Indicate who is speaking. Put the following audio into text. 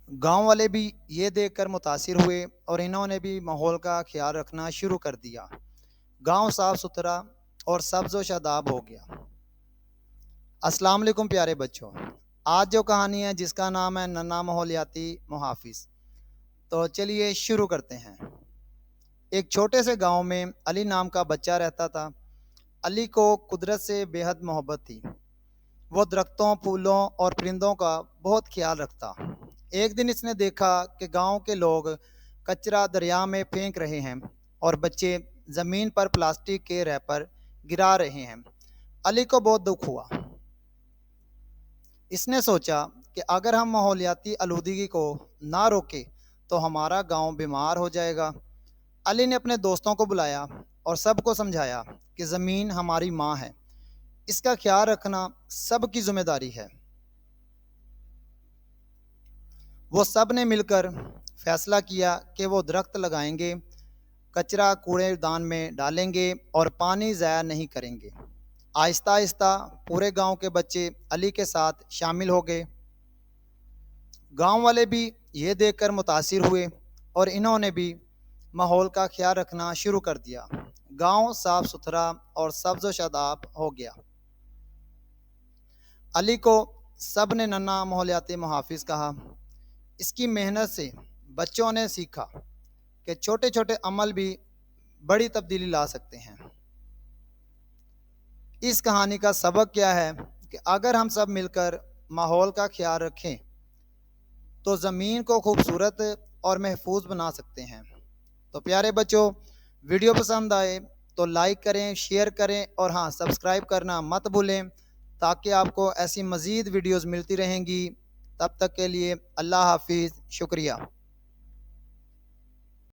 Speaker 1: गांव वाले भी ये देखकर मुतासिर हुए और इन्होंने भी माहौल का ख्याल रखना शुरू कर दिया। गांव साफ सुथरा और सब्ज व शादाब हो गया। अस्सलाम वालेकुम प्यारे बच्चों। आज जो कहानी है जिसका नाम है नन्ना माहौलियाती मुहाफिज, तो चलिए शुरू करते हैं। एक छोटे से गांव में अली नाम का बच्चा रहता था। अली को कुदरत से बेहद मोहब्बत थी। वो दरख्तों, फूलों और परिंदों का बहुत ख्याल रखता। एक दिन इसने देखा कि गांव के लोग कचरा दरिया में फेंक रहे हैं और बच्चे ज़मीन पर प्लास्टिक के रैपर गिरा रहे हैं। अली को बहुत दुख हुआ। इसने सोचा कि अगर हम माहौलियाती आलूदगी को ना रोके तो हमारा गांव बीमार हो जाएगा। अली ने अपने दोस्तों को बुलाया और सबको समझाया कि ज़मीन हमारी माँ है, इसका ख्याल रखना सबकी जिम्मेदारी है। वो सब ने मिलकर फैसला किया कि वो दरख्त लगाएंगे, कचरा कूड़ेदान में डालेंगे और पानी ज़ाया नहीं करेंगे। आहिस्ता आहिस्ता पूरे गांव के बच्चे अली के साथ शामिल हो गए। गांव वाले भी ये देखकर मुतासिर हुए और इन्होंने भी माहौल का ख्याल रखना शुरू कर दिया। गांव साफ सुथरा और सब्ज व शादाब हो गया। अली को सब ने नन्ना माहौलियाती मुहाफिज कहा। इसकी मेहनत से बच्चों ने सीखा कि छोटे छोटे अमल भी बड़ी तब्दीली ला सकते हैं। इस कहानी का सबक क्या है कि अगर हम सब मिलकर माहौल का ख्याल रखें तो ज़मीन को खूबसूरत और महफूज बना सकते हैं। तो प्यारे बच्चों, वीडियो पसंद आए तो लाइक करें, शेयर करें और हाँ, सब्सक्राइब करना मत भूलें ताकि आपको ऐसी मज़ीद वीडियोज़ मिलती रहेंगी। तब तक के लिए अल्लाह हाफिज़, शुक्रिया।